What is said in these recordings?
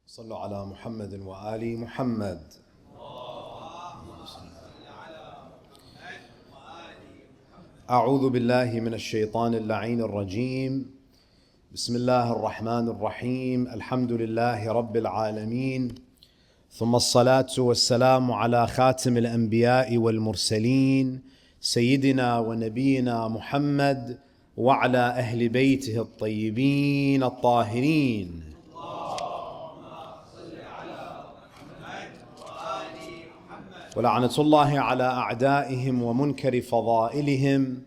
صلوا على محمد وآل محمد. أعوذ بالله من الشيطان اللعين الرجيم. بسم الله الرحمن الرحيم. الحمد لله رب العالمين، ثم الصلاة والسلام على خاتم الأنبياء والمرسلين سيدنا ونبينا محمد وعلى أهل بيته الطيبين الطاهرين. ولعنة الله على أعدائهم ومنكر فضائلهم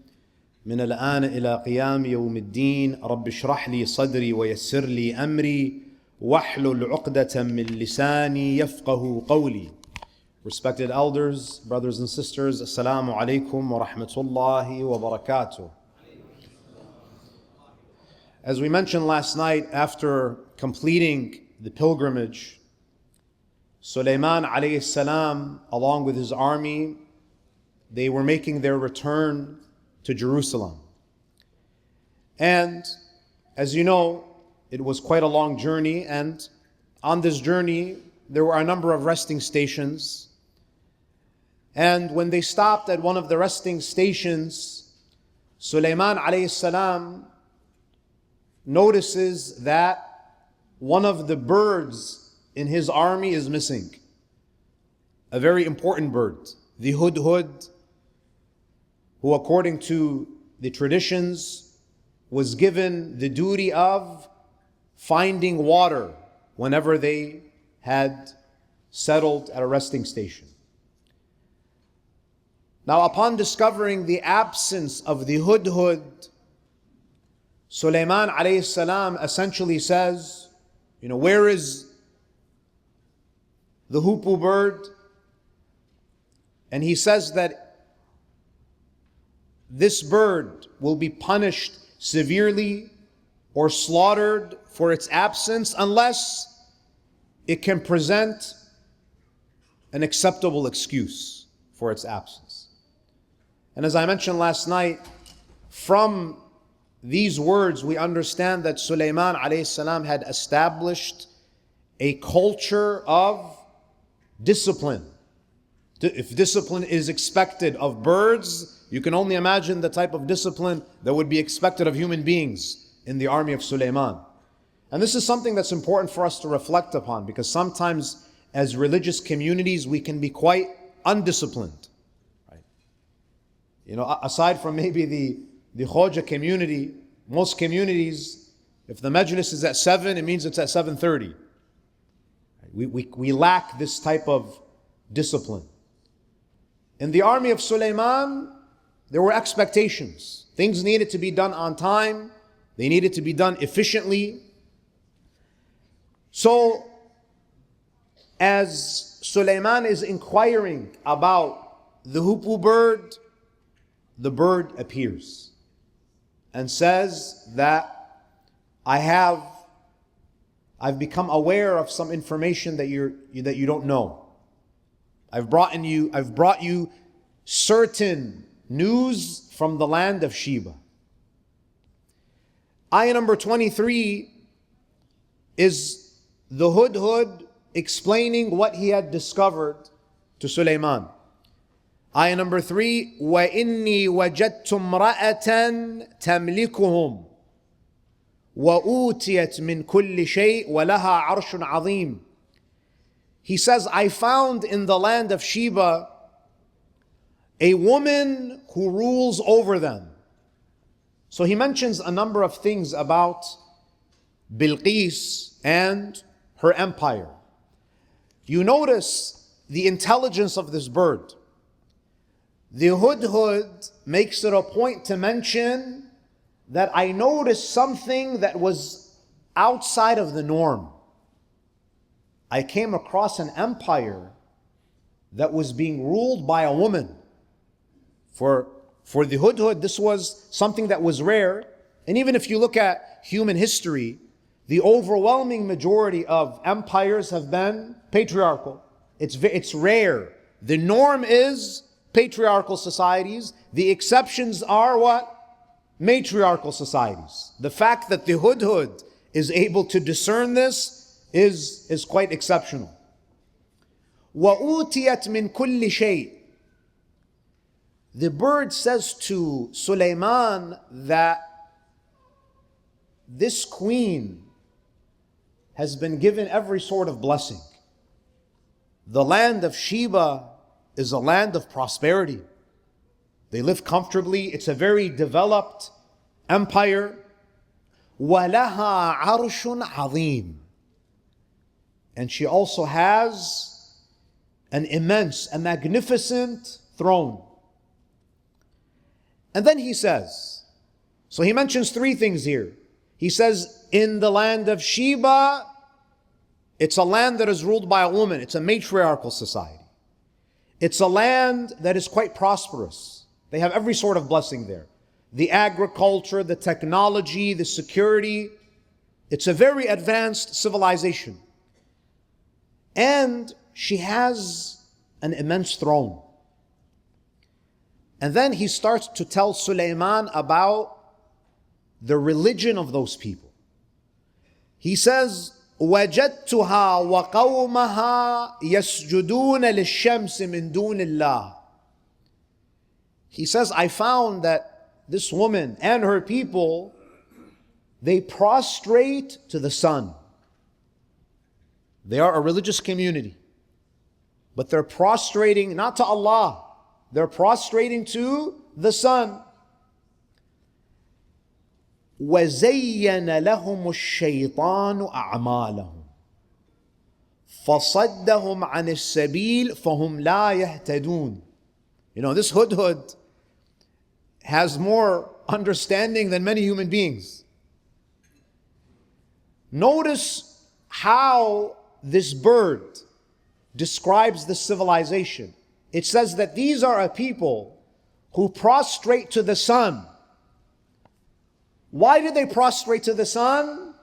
من الآن إلى قيام يوم الدين. رب اشرح لي صدري ويسر لي أمري واحلل عقدة من لساني يفقه قولي. Respected elders, brothers and sisters, Assalamu alaikum wa rahmatullahi wa barakatuh. As we mentioned last night, after completing the pilgrimage, Sulaiman alayhi salam, along with his army, they were making their return to Jerusalem. And as you know, it was quite a long journey, and on this journey, there were a number of resting stations. And when they stopped at one of the resting stations, Sulaiman alayhi salam notices that one of the birds in his army is missing. A very important bird, the hudhud, who according to the traditions was given the duty of finding water whenever they had settled at a resting station. Now, upon discovering the absence of the hudhud, Sulaiman alayhi salam essentially says, where is the hoopoe bird? And he says that this bird will be punished severely or slaughtered for its absence unless it can present an acceptable excuse for its absence. And as I mentioned last night, from these words we understand that Sulaiman alayhi salam had established a culture of discipline. If discipline is expected of birds, you can only imagine the type of discipline that would be expected of human beings in the army of Sulaiman. And this is something that's important for us to reflect upon, because sometimes as religious communities we can be quite undisciplined. Right? Aside from maybe the Khoja community, most communities, if the majlis is at 7, it means it's at 7:30. We lack this type of discipline. In the army of Sulaiman, there were expectations. Things needed to be done on time. They needed to be done efficiently. So, as Sulaiman is inquiring about the hoopoe bird, the bird appears and says that I've become aware of some information that you don't know. I've brought you certain news from the land of Sheba. Ayah number 23 is the hudhud explaining what he had discovered to Sulaiman. Ayah number 3, وَإِنِّي وَجَدْتُ امْرَأَةً تَمْلِكُهُمْ وَأُوتِيَتْ مِنْ كُلِّ شَيْءٍ وَلَهَا عَرْشٌ عَظِيمٌ. He says, I found in the land of Sheba a woman who rules over them. So he mentions a number of things about Bilqis and her empire. You notice the intelligence of this bird. The hudhud makes it a point to mention that I noticed something that was outside of the norm. I came across an empire that was being ruled by a woman. For the hudhud, this was something that was rare. And even if you look at human history, the overwhelming majority of empires have been patriarchal. It's rare. The norm is patriarchal societies. The exceptions are what? Matriarchal societies. The fact that the hudhud is able to discern this is quite exceptional. وَأُوتِيَتْ مِنْ كُلِّ شَيْءٍ. The bird says to Sulaiman that this queen has been given every sort of blessing. The land of Sheba is a land of prosperity. They live comfortably. It's a very developed empire. وَلَهَا عَرْشٌ عَظِيمٌ. And she also has an immense, a magnificent throne. And then he says, so he mentions three things here. He says, in the land of Sheba, it's a land that is ruled by a woman. It's a matriarchal society. It's a land that is quite prosperous. They have every sort of blessing there. The agriculture, the technology, the security. It's a very advanced civilization. And she has an immense throne. And then he starts to tell Sulaiman about the religion of those people. He says, وَجَدْتُهَا وَقَوْمَهَا يَسْجُدُونَ لِلشَّمْسِ مِن دُونِ اللَّهِ. He says, I found that this woman and her people, they prostrate to the sun. They are a religious community, but they're prostrating not to Allah, they're prostrating to the sun. وَزَيَّنَ لَهُمُ الشَّيْطَانُ أَعْمَالَهُم فَصَدَّهُمْ عَنِ السَّبِيلِ فَهُمْ لَا يَهْتَدُونَ. You know, this hudhud has more understanding than many human beings. Notice how this bird describes the civilization. It says that these are a people who prostrate to the sun. Why did they prostrate to the sun?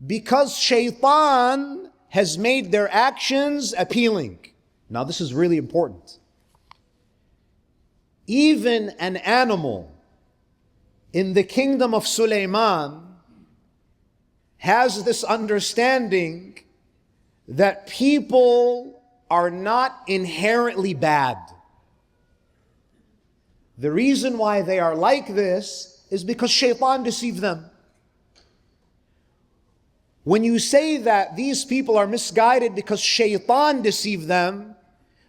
Because shaitan has made their actions appealing. Now this is really important. Even an animal in the kingdom of Sulaiman has this understanding that people are not inherently bad. The reason why they are like this is because shaitan deceived them. When you say that these people are misguided because shaitan deceived them,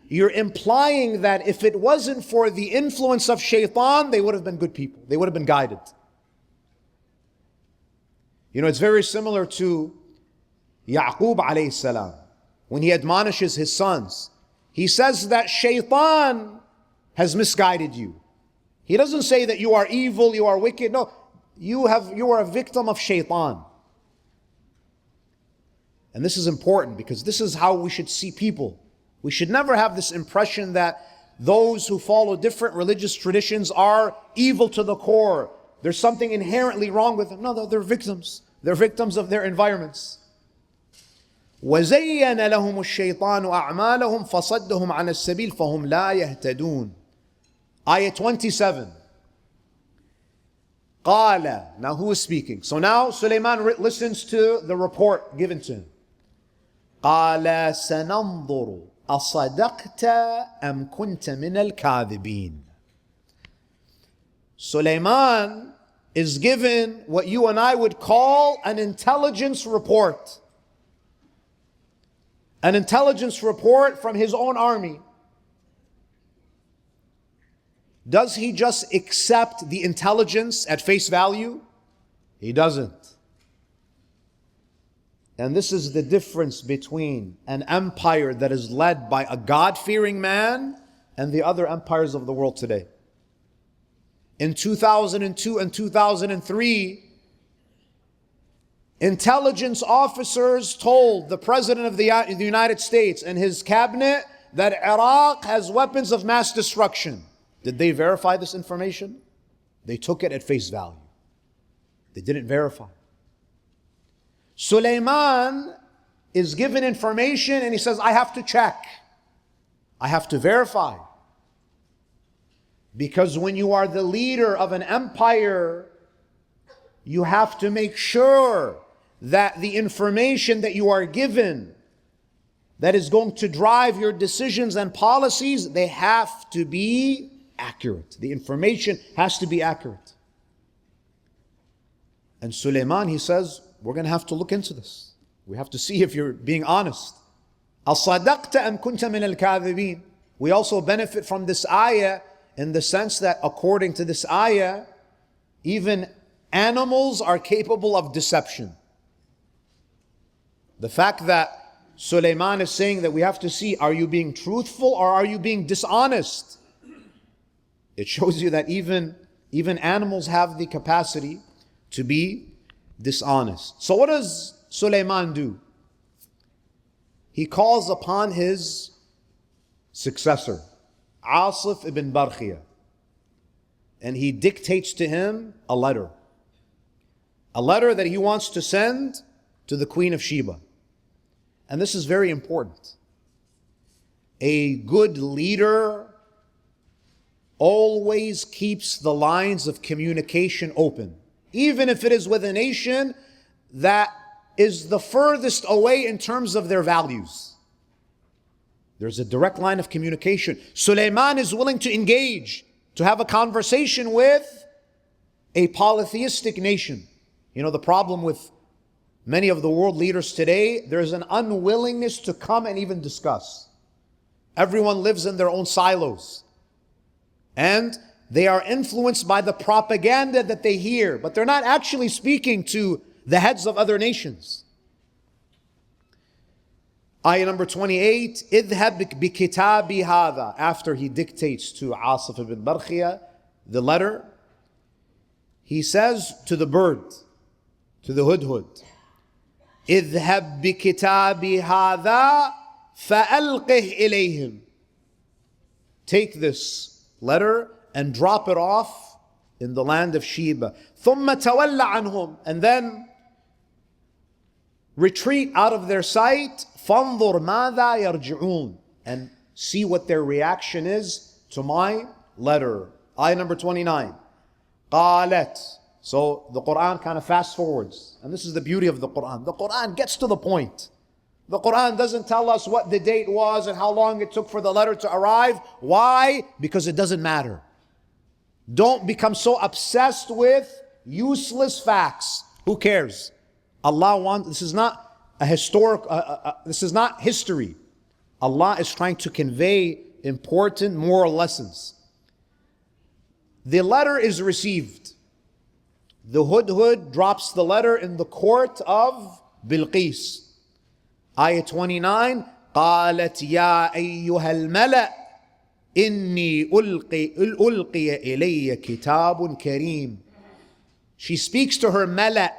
you're implying that if it wasn't for the influence of shaitan, they would have been good people. They would have been guided. You know, it's very similar to Ya'qub alayhi salam. When he admonishes his sons, he says that shaitan has misguided you. He doesn't say that you are evil, you are wicked. No, you are a victim of shaitan. And this is important because this is how we should see people. We should never have this impression that those who follow different religious traditions are evil to the core. There's something inherently wrong with them. No, they're victims. They're victims of their environments. وَزَيَّنَ لَهُمُ الشَّيْطَانُ أَعْمَالَهُمْ فَصَدَّهُمْ عَنَ السَّبِيلِ فَهُمْ لَا يَهْتَدُونَ. Ayah 27. قَالَ. Now who is speaking? So now Sulaiman listens to the report given to him. قَالَ سَنَنْظُرُ أَصَدَقْتَ أَمْ كُنْتَ مِنَ الْكَاذِبِينَ. Sulaiman is given what you and I would call an intelligence report. An intelligence report from his own army. Does he just accept the intelligence at face value? He doesn't. And this is the difference between an empire that is led by a God-fearing man and the other empires of the world today. In 2002 and 2003, intelligence officers told the President of the United States and his cabinet that Iraq has weapons of mass destruction. Did they verify this information? They took it at face value. They didn't verify. Sulaiman is given information and he says, I have to check. I have to verify. Because when you are the leader of an empire, you have to make sure that the information that you are given that is going to drive your decisions and policies, they have to be accurate. The information has to be accurate. And Sulaiman, he says, we're going to have to look into this. We have to see if you're being honest. أَصَدَقْتَ أَمْ كُنْتَ مِنَ الْكَاذِبِينَ. We also benefit from this ayah in the sense that according to this ayah, even animals are capable of deception. The fact that Sulaiman is saying that we have to see, are you being truthful or are you being dishonest? It shows you that even animals have the capacity to be dishonest. So what does Sulaiman do? He calls upon his successor, Asif ibn Barkhia, and he dictates to him a letter that he wants to send to the Queen of Sheba. And this is very important. A good leader always keeps the lines of communication open, even if it is with a nation that is the furthest away in terms of their values. There's a direct line of communication. Sulaiman is willing to engage, to have a conversation with a polytheistic nation. You know, the problem with many of the world leaders today, there's an unwillingness to come and even discuss. Everyone lives in their own silos. And they are influenced by the propaganda that they hear, but they're not actually speaking to the heads of other nations. Ayah number 28, اذهب بكتابي هذا. After he dictates to Asif ibn Barkhia the letter, he says to the bird, to the hudhud, اذهب بكتابي هذا فألقه إليهم. Take this letter and drop it off in the land of Sheba. ثم تولى عنهم. And then retreat out of their sight. فانظر ماذا يرجعون. And see what their reaction is to my letter. Ayah number 29. قالت. So the Quran kind of fast forwards. And this is the beauty of the Quran. The Quran gets to the point. The Quran doesn't tell us what the date was and how long it took for the letter to arrive. Why? Because it doesn't matter. Don't become so obsessed with useless facts. Who cares? Allah wants, this is not a historic, this is not history. Allah is trying to convey important moral lessons. The letter is received. The hudhud drops the letter in the court of Bilqis. Ayah 29, قالت يا أيها الملأ إني ألقي إلي كتاب كريم. She speaks to her mala'.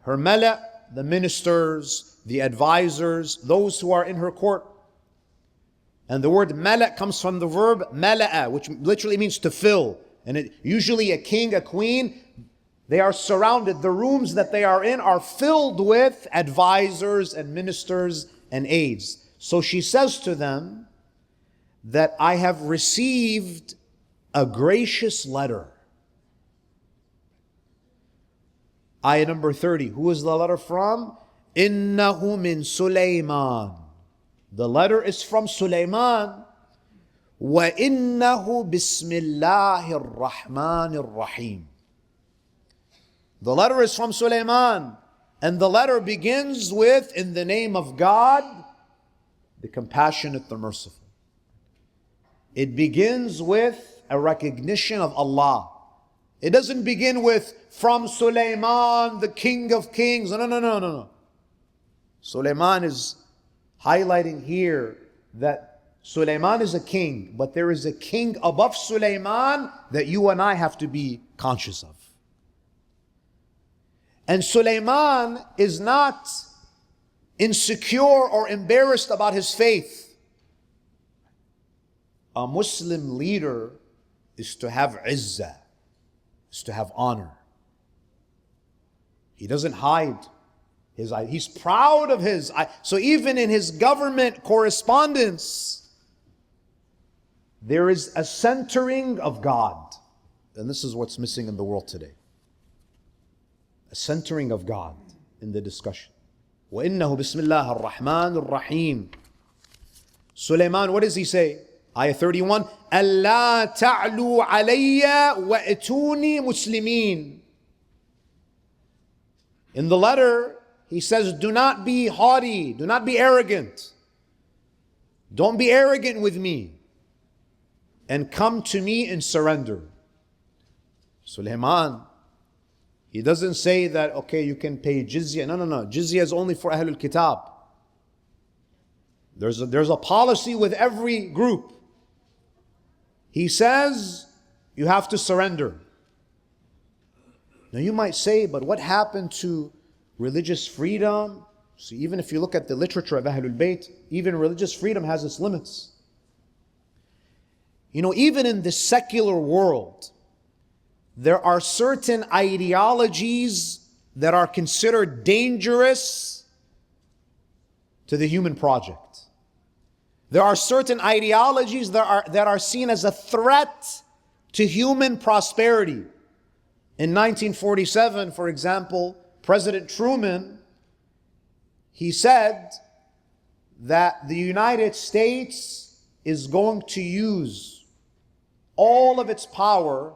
Her mala', the ministers, the advisors, those who are in her court. And the word mala' comes from the verb mala'a, which literally means to fill. And usually a king, a queen, they are surrounded. The rooms that they are in are filled with advisors and ministers and aides. So she says to them that I have received a gracious letter. Ayah number 30. Who is the letter from? إِنَّهُ مِن سُلَيْمَانَ. The letter is from Sulaiman. وَإِنَّهُ بِسْمِ اللَّهِ الرَّحْمَنِ الرَّحِيمِ. The letter is from Sulaiman. And the letter begins with, in the name of God, the compassionate, the merciful. It begins with a recognition of Allah. It doesn't begin with, from Sulaiman, the King of Kings. No. Sulaiman is highlighting here that Sulaiman is a king, but there is a king above Sulaiman that you and I have to be conscious of. And Sulaiman is not insecure or embarrassed about his faith. A Muslim leader is to have izzah, is to have honor. He doesn't hide his eye. He's proud of his eye. So even in his government correspondence, there is a centering of God. And this is what's missing in the world today. a centering of God in the discussion. وَإِنَّهُ بِسْمِ اللَّهِ الرَّحْمَنِ الرَّحِيمِ. Sulaiman, what does he say? Ayah 31, أَلَّا تَعْلُوا عَلَيَّ وَأْتُونِي مُسْلِمِينَ. In the letter, he says, do not be haughty, do not be arrogant. Don't be arrogant with me. And come to me in surrender. Sulaiman, he doesn't say that, okay, you can pay jizya. No. Jizya is only for Ahlul Kitab. There's a policy with every group. He says, you have to surrender. Now you might say, but what happened to religious freedom? So even if you look at the literature of Ahlul Bayt, even religious freedom has its limits. You know, even in the secular world, there are certain ideologies that are considered dangerous to the human project. There are certain ideologies that are seen as a threat to human prosperity. In 1947, for example, President Truman, he said that the United States is going to use all of its power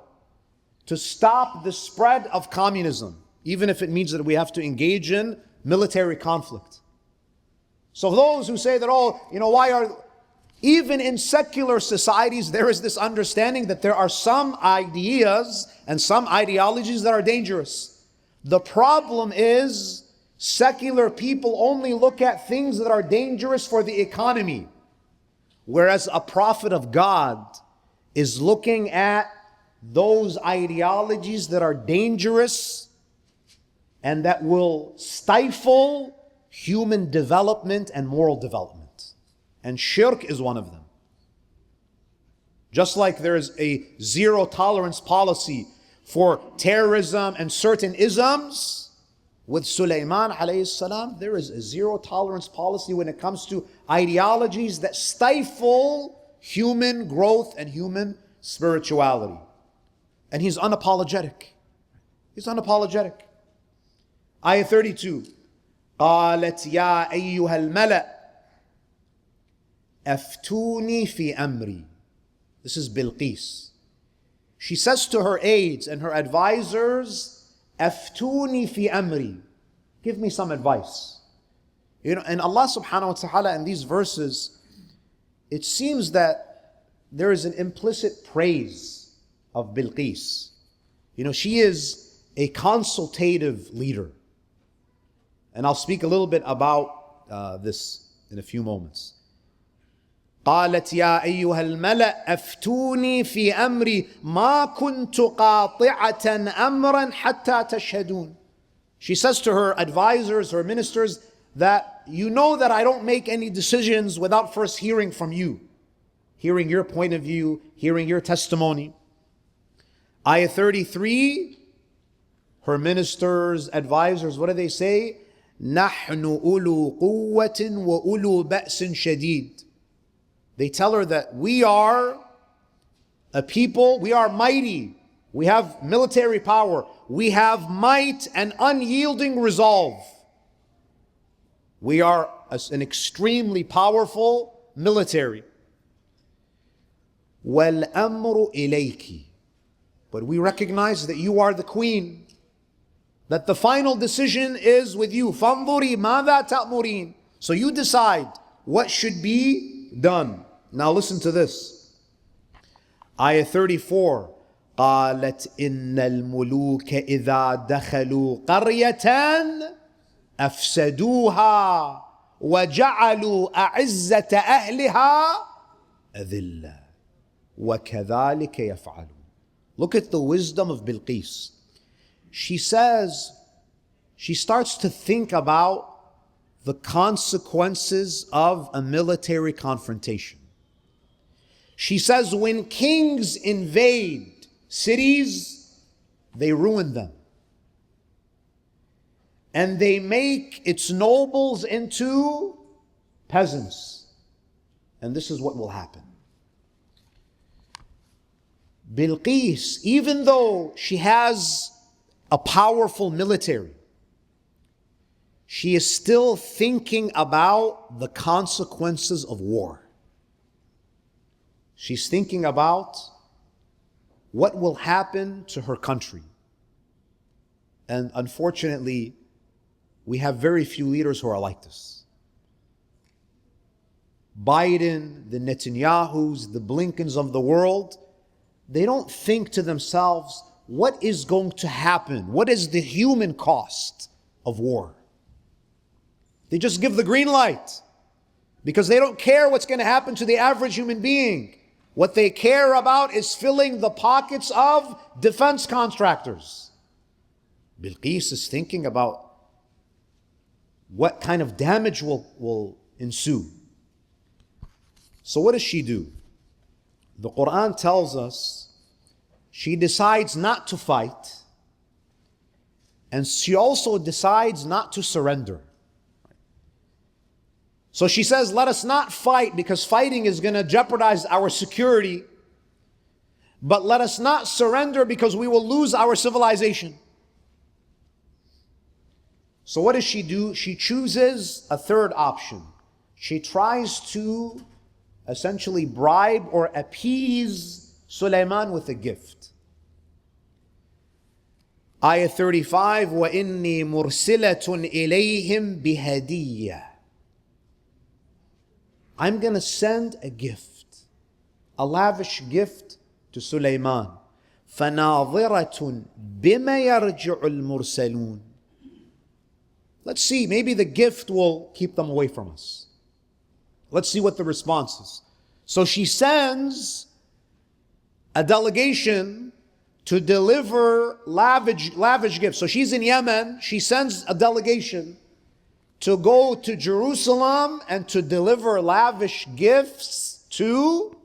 to stop the spread of communism, even if it means that we have to engage in military conflict. So those who say that, even in secular societies, there is this understanding that there are some ideas and some ideologies that are dangerous. The problem is secular people only look at things that are dangerous for the economy, whereas a prophet of God is looking at those ideologies that are dangerous and that will stifle human development and moral development. And shirk is one of them. Just like there is a zero tolerance policy for terrorism and certain isms, with Sulaiman alayhi salam, there is a zero tolerance policy when it comes to ideologies that stifle human growth and human spirituality. And he's unapologetic. He's unapologetic. Ayah 32. قالت يا أيها الملأ أفتوني في أمري. This is Bilqis. She says to her aides and her advisors, أفتوني في أمري. Give me some advice. And Allah subhanahu wa ta'ala in these verses, it seems that there is an implicit praise of Bilqis. She is a consultative leader. And I'll speak a little bit about this in a few moments. قالت يا أيها الملأ أفتوني في أمري ما كنت قاطعة أمرا حتى تشهدون. She says to her advisors, her ministers, that you know that I don't make any decisions without first hearing from you, hearing your point of view, hearing your testimony. Ayah 33, her ministers, advisors, what do they say? نحن أولو قوة وأولو بأس شديد. They tell her that we are a people, we are mighty, we have military power, we have might and unyielding resolve. We are an extremely powerful military. وَالْأَمْرُ إِلَيْكِ. But we recognize that you are the queen, that the final decision is with you. فَانظُرِي مَاذَا تَأْمُرِينَ. So you decide what should be done. Now listen to this. Ayah 34. قالت إن الملوك إذا دخلوا قرية أفسدوها وجعلوا أعزة أهلها أذلة وكذلك يفعلون. Look at the wisdom of Bilqis. She says, she starts to think about the consequences of a military confrontation. She says, when kings invade cities, they ruin them. And they make its nobles into peasants. And this is what will happen. Bilqis, even though she has a powerful military, she is still thinking about the consequences of war. She's thinking about what will happen to her country. And unfortunately, we have very few leaders who are like this. Biden, the Netanyahus, the Blinkens of the world, they don't think to themselves, what is going to happen? What is the human cost of war? They just give the green light because they don't care what's going to happen to the average human being. What they care about is filling the pockets of defense contractors. Bilqis is thinking about what kind of damage will ensue. So what does she do? The Quran tells us she decides not to fight, and she also decides not to surrender. So she says, let us not fight because fighting is going to jeopardize our security. But let us not surrender because we will lose our civilization. So what does she do? She chooses a third option. She tries to essentially bribe or appease Sulaiman with a gift. Ayah 35, وَإِنِّي مُرْسِلَةٌ إِلَيْهِمْ بِهَدِيَّةٍ. I'm going to send a gift, a lavish gift to Sulaiman. فَنَاظِرَةٌ بِمَا يَرْجِعُ الْمُرْسَلُونَ. Let's see, maybe the gift will keep them away from us. Let's see what the response is. So she sends a delegation to deliver lavish gifts. So she's in Yemen, she sends a delegation to go to Jerusalem and to deliver lavish gifts to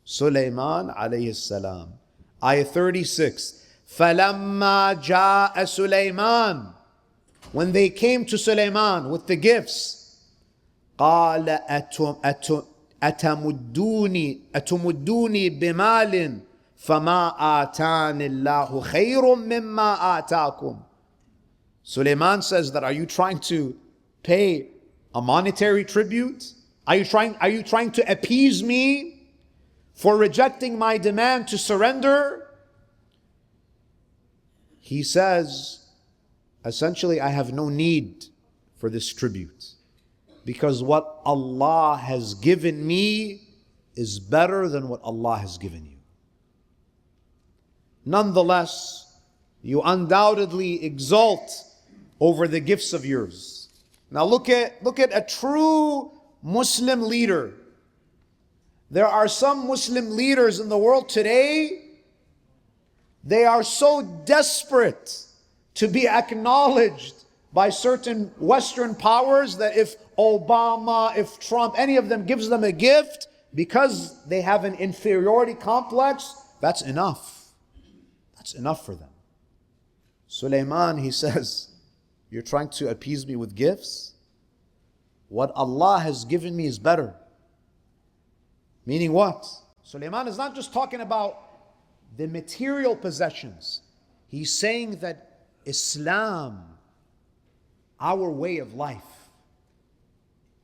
Sulaiman alayhi salam. Ayah 36. فَلَمَّا جَاءَ Sulaiman. When they came to Sulaiman with the gifts, قَالَ أَتَمُدُّونِي بِمَالٍ فَمَا آتَانِ اللَّهُ خَيْرٌ مِمَّا آتَاكُمْ. Sulaiman says that, are you trying to pay a monetary tribute? Are you trying to appease me for rejecting my demand to surrender? He says, essentially, I have no need for this tribute because what Allah has given me is better than what Allah has given you. Nonetheless, you undoubtedly exult over the gifts of yours. Now look at a true Muslim leader. There are some Muslim leaders in the world today, they are so desperate to be acknowledged by certain Western powers that if Obama, if Trump, any of them gives them a gift, because they have an inferiority complex, that's enough. That's enough for them. Sulaiman, he says, you're trying to appease me with gifts? What Allah has given me is better. Meaning what? Sulaiman is not just talking about the material possessions. He's saying that Islam, our way of life,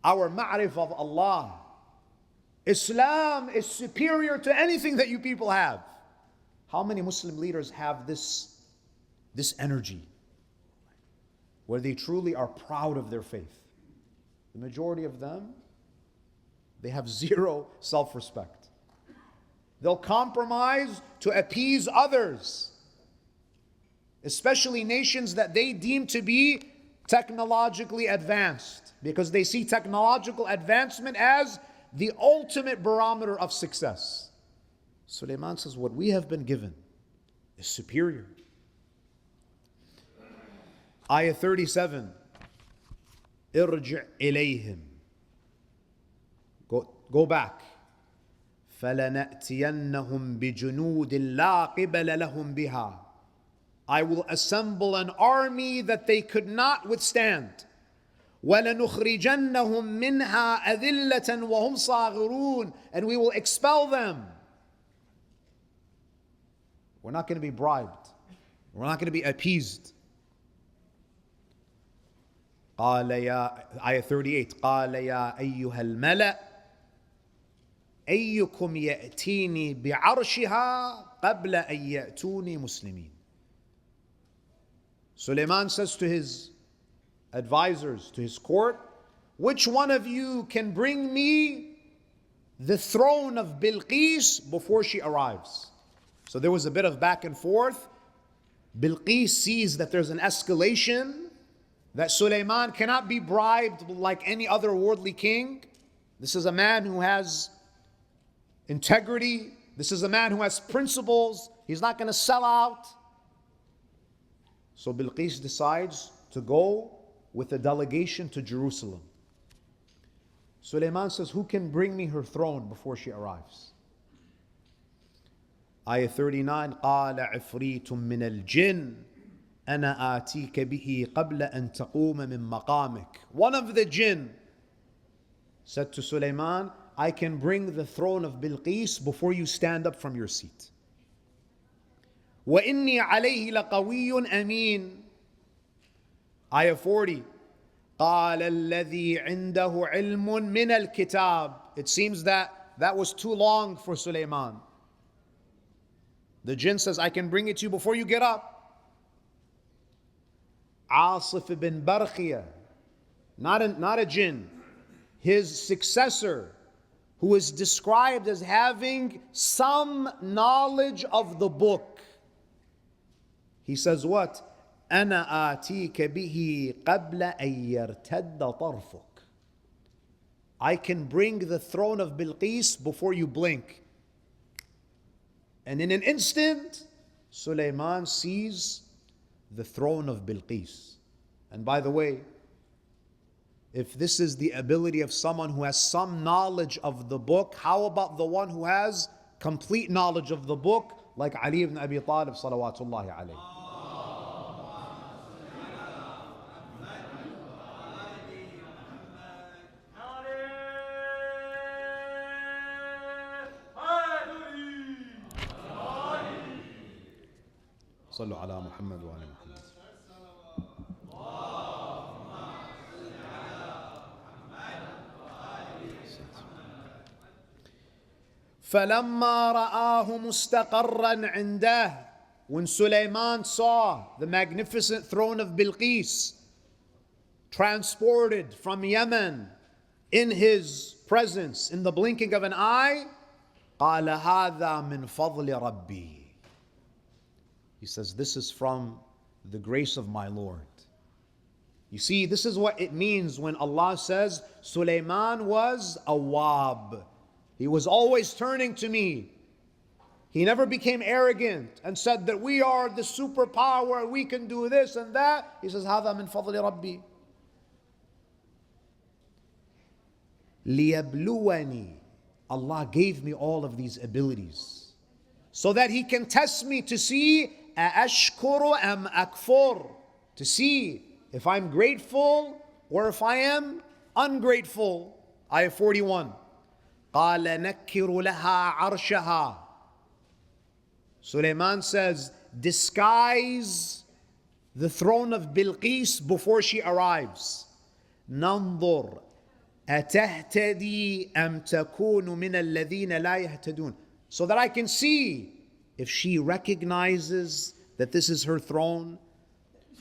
our ma'rif of Allah, Islam is superior to anything that you people have. How many Muslim leaders have this energy where they truly are proud of their faith? The majority of them, they have zero self-respect. They'll compromise to appease others, especially nations that they deem to be technologically advanced, because they see technological advancement as the ultimate barometer of success. Sulaiman says, what we have been given is superior. Ayah 37. Irji' ilayhim. Go back. فَلَنَأْتِيَنَّهُمْ بِجُنُودٍ لَا قِبَلَ لَهُمْ بِهَا. I will assemble an army that they could not withstand. وَلَنُخْرِجَنَّهُمْ مِنْهَا أَذِلَّةً وَهُمْ صَاغِرُونَ. And we will expel them. We're not going to be bribed. We're not going to be appeased. قال يا آية 38 قال يا أيها الملأ أيكم يأتيني بعرشها قبل أن يأتوني مسلمين. Sulaiman says to his advisors, to his court, which one of you can bring me the throne of Bilqis before she arrives? So there was a bit of back and forth. Bilqis sees that there's an escalation, that Sulaiman cannot be bribed like any other worldly king. This is a man who has integrity. This is a man who has principles. He's not going to sell out. So Bilqis decides to go with a delegation to Jerusalem. Sulaiman says, who can bring me her throne before she arrives? Ayah 39, قال عفريت من الجن أنا آتيك به قبل أن تقوم من مقامك. One of the jinn said to Sulaiman, I can bring the throne of Bilqis before you stand up from your seat. وإني عليه لقوي أمين. Ayah 40, قال الذي عنده علم من الكتاب. It seems that was too long for Sulaiman. The jinn says, I can bring it to you before you get up. Asif ibn Barkhiyah, not a jinn, his successor, who is described as having some knowledge of the book. He says what? أنا آتيك به قبل أن يرتد طرفك. I can bring the throne of Bilqis before you blink. And in an instant, Sulaiman sees the throne of Bilqis. And by the way, if this is the ability of someone who has some knowledge of the book, how about the one who has complete knowledge of the book, like Ali ibn Abi Talib salawatullahi alayhi. صلوا على محمد وآل محمد. فلما رآه مستقرا عنده. When Sulaiman saw the magnificent throne of Bilqis transported from Yemen in his presence in the blinking of an eye, قال هذا من فضل ربي. He says, this is from the grace of my Lord. You see, this is what it means when Allah says, Sulaiman was awwab. He was always turning to me. He never became arrogant and said that we are the superpower, we can do this and that. He says, هذا من فضل ربي. ليبلوني. Allah gave me all of these abilities so that He can test me to see أَأَشْكُرُ أَمْ أَكْفُرُ, to see if I'm grateful or if I am ungrateful. Ayah 41. قَالَ نَكِّرُ لَهَا عَرْشَهَا. Sulaiman says, disguise the throne of Bilqis before she arrives. نَنظُرْ أَتَهْتَدِي أَمْ تَكُونُ مِنَ الَّذِينَ لَا يَهْتَدُونَ, so that I can see if she recognizes that this is her throne.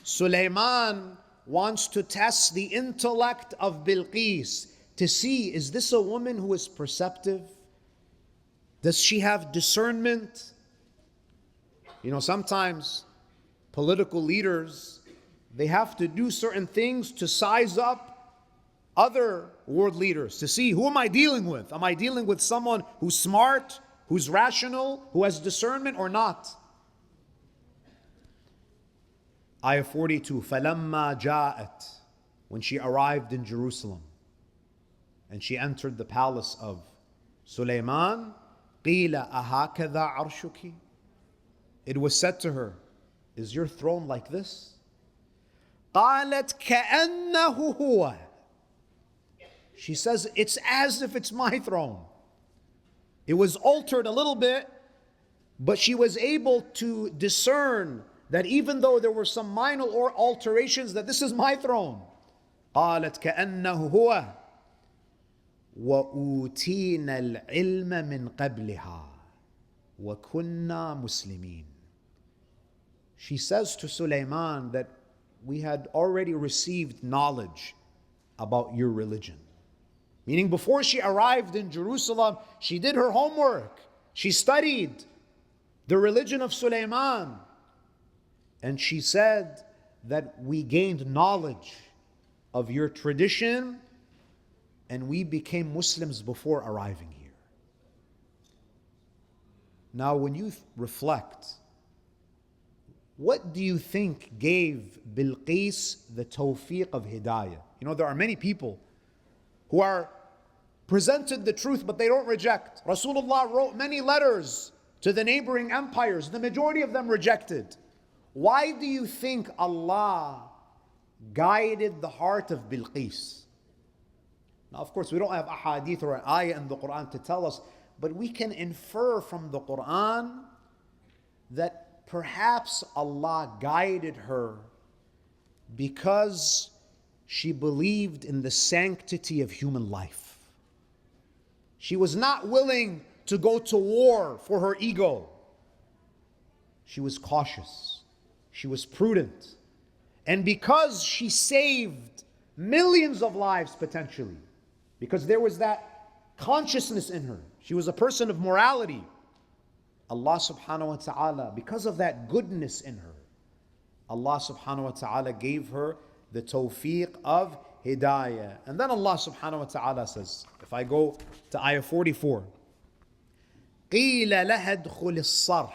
Sulaiman wants to test the intellect of Bilqis to see, is this a woman who is perceptive? Does she have discernment? You know, sometimes political leaders, they have to do certain things to size up other world leaders, to see, who am I dealing with? Am I dealing with someone who's smart, who's rational, who has discernment or not? Ayah 42, فَلَمَّا جَاءَتْ, when she arrived in Jerusalem and she entered the palace of Sulaiman, قِيلَ أَهَكَذَا عَرْشُكِ, it was said to her, is your throne like this? قَالَتْ كَأَنَّهُ هُوَ, she says, it's as if it's my throne. It was altered a little bit, but she was able to discern that even though there were some minor alterations, that this is my throne. قالت كأنه هو وأوتينا العلم من قبلها وكنا مسلمين. She says to Sulaiman that we had already received knowledge about your religion. Meaning before she arrived in Jerusalem, she did her homework. She studied the religion of Sulaiman. And she said that we gained knowledge of your tradition and we became Muslims before arriving here. Now, when you reflect, what do you think gave Bilqis the tawfiq of hidayah? You know, there are many people who are presented the truth, but they don't reject. Rasulullah wrote many letters to the neighboring empires. The majority of them rejected. Why do you think Allah guided the heart of Bilqis? Now, of course, we don't have ahadith or an ayah in the Quran to tell us, but we can infer from the Quran that perhaps Allah guided her because she believed in the sanctity of human life. She was not willing to go to war for her ego. She was cautious. She was prudent. And because she saved millions of lives potentially, because there was that consciousness in her, she was a person of morality, Allah subhanahu wa ta'ala, because of that goodness in her, Allah subhanahu wa ta'ala gave her the tawfiq of hidayah. And then Allah subhanahu wa ta'ala says, if I go to ayah 44, قِيلَ لَهَا ادْخُلِ الصَّرْحِ.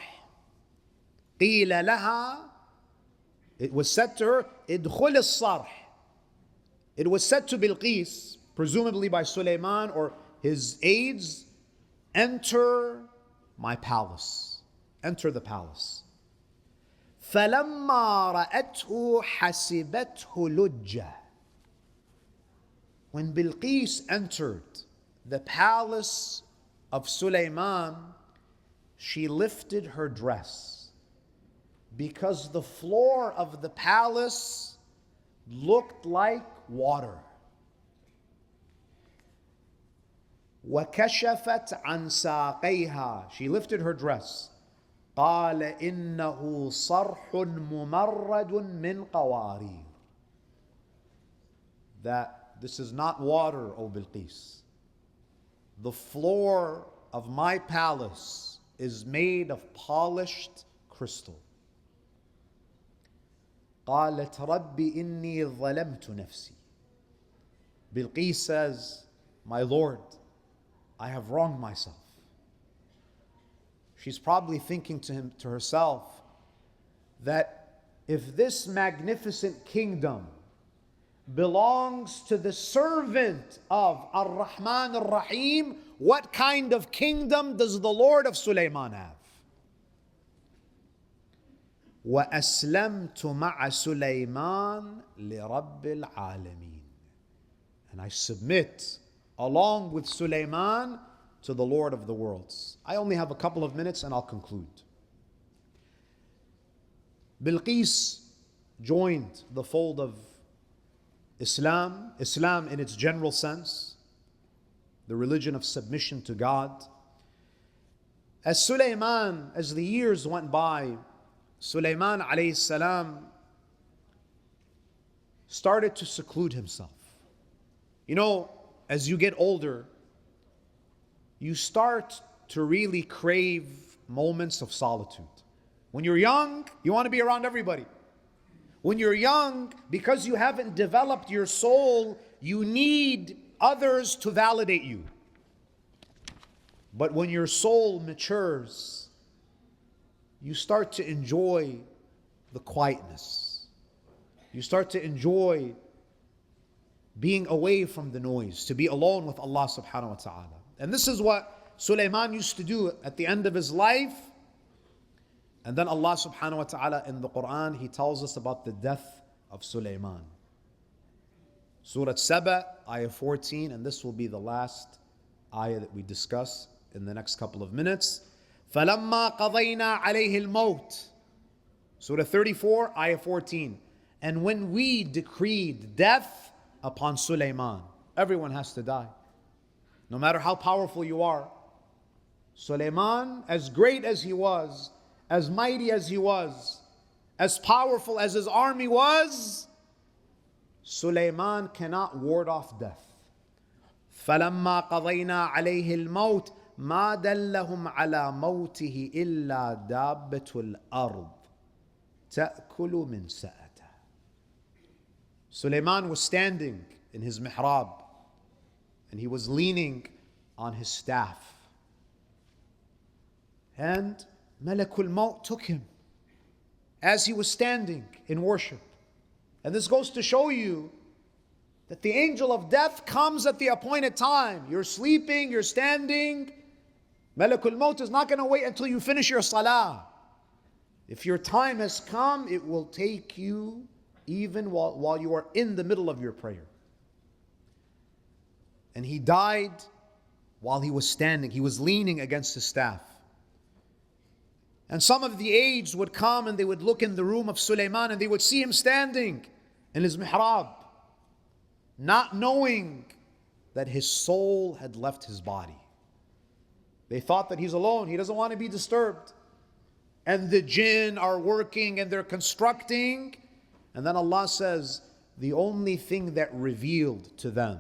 قِيلَ لَهَا, it was said to her, ادْخُلِ الصَّرْحِ. It was said to Bilqis, presumably by Sulaiman or his aides, enter my palace. Enter the palace. فَلَمَّا رَأَتْهُ حَسِبَتْهُ لُجَّةً. When Bilqis entered the palace of Sulaiman, she lifted her dress because the floor of the palace looked like water. وَكَشَفَتْ عَنْ سَاقَيْهَا. She lifted her dress. قَالَ إِنَّهُ صَرْحٌ مُمَرَّدٌ مِّنْ قَوَارِيرَ. That this is not water, O Bilqis. The floor of my palace is made of polished crystal. قالت رب إني ظلمت نفسي. Bilqis says, my Lord, I have wronged myself. She's probably thinking to herself that if this magnificent kingdom belongs to the servant of Ar-Rahman Ar-Rahim, what kind of kingdom does the Lord of Sulaiman have? وَأَسْلَمْتُ مَعَ سُلَيْمَانَ لِرَبِّ الْعَالَمِينَ. And I submit along with Sulaiman to the Lord of the worlds. I only have a couple of minutes and I'll conclude. Bilqis joined the fold of Islam in its general sense, the religion of submission to God. As the years went by, Sulaiman alayhi salam started to seclude himself. You know, as you get older, you start to really crave moments of solitude. When you're young, you want to be around everybody. When you're young, because you haven't developed your soul, you need others to validate you. But when your soul matures, you start to enjoy the quietness. You start to enjoy being away from the noise, to be alone with Allah subhanahu wa ta'ala. And this is what Sulaiman used to do at the end of his life. And then Allah subhanahu wa ta'ala in the Quran, He tells us about the death of Sulaiman. Surah Saba, ayah 14, and this will be the last ayah that we discuss in the next couple of minutes. فَلَمَّا قَضَيْنَا عَلَيْهِ الْمَوْتِ. Surah 34, Ayah 14. And when we decreed death upon Sulaiman, everyone has to die. No matter how powerful you are. Sulaiman, as great as he was, as mighty as he was, as powerful as his army was, Sulaiman cannot ward off death. فَلَمَّا قَضَيْنَا عَلَيْهِ الْمَوْتِ مَا دَلَّهُمْ عَلَى مَوْتِهِ إِلَّا دَابَّةُ الْأَرْضِ تَأْكُلُ مِنْ سَأَتَهُ. Sulaiman was standing in his mihrab and he was leaning on his staff. And Malakul Maut took him as he was standing in worship. And this goes to show you that the angel of death comes at the appointed time. You're sleeping, you're standing. Malakul Maut is not going to wait until you finish your salah. If your time has come, it will take you even while you are in the middle of your prayer. And he died while he was standing. He was leaning against his staff. And some of the aged would come and they would look in the room of Sulaiman and they would see him standing in his mihrab, not knowing that his soul had left his body. They thought that he's alone. He doesn't want to be disturbed. And the jinn are working and they're constructing. And then Allah says, the only thing that revealed to them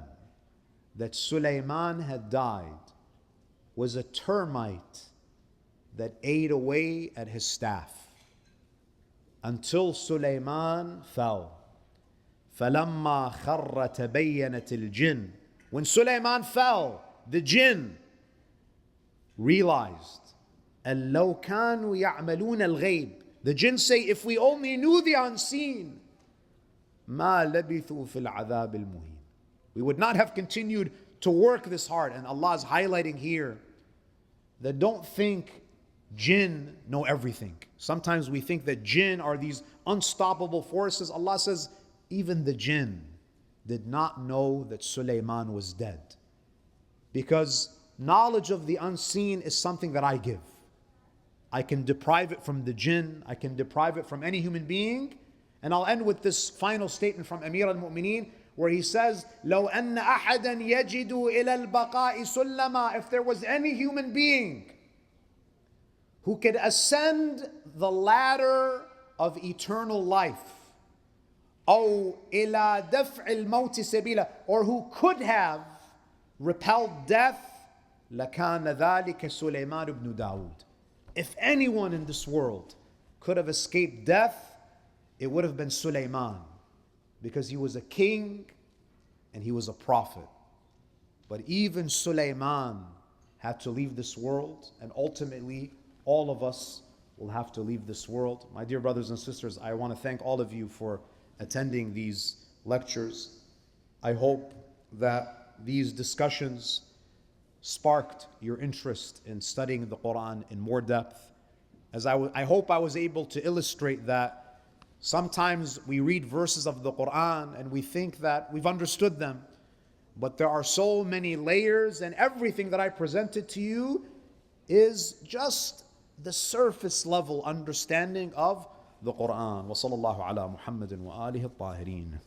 that Sulaiman had died was a termite that ate away at his staff until Sulaiman fell. فَلَمَّا خَرَّ تَبَيَّنَتِ الْجِنِّ. When Sulaiman fell, the jinn realized أَن لَوْ كَانُوا يَعْمَلُونَ الْغَيْبِ. The jinn say, if we only knew the unseen, مَا لَبِثُوا فِي الْعَذَابِ الْمُهِينِ. We would not have continued to work this hard. And Allah is highlighting here that don't think jinn know everything. Sometimes we think that jinn are these unstoppable forces. Allah says, even the jinn did not know that Sulaiman was dead. Because knowledge of the unseen is something that I give. I can deprive it from the jinn, I can deprive it from any human being. And I'll end with this final statement from Amir al-Mu'mineen, where he says, لَوْ أَنَّ أَحَدًا يَجِدُ إِلَى الْبَقَاءِ سُلَّمًا. If there was any human being who could ascend the ladder of eternal life, أو إلى دفع الموت سبيلا, or who could have repelled death, لكان ذلك سليمان بن داود. If anyone in this world could have escaped death, it would have been Sulaiman, because he was a king and he was a prophet. But even Sulaiman had to leave this world, and ultimately all of us will have to leave this world. My dear brothers and sisters, I want to thank all of you for attending these lectures. I hope that these discussions sparked your interest in studying the Quran in more depth. As I hope I was able to illustrate that sometimes we read verses of the Quran and we think that we've understood them, but there are so many layers, and everything that I presented to you is just the surface level understanding of the Quran. وصلى الله على محمد وآله الطاهرين.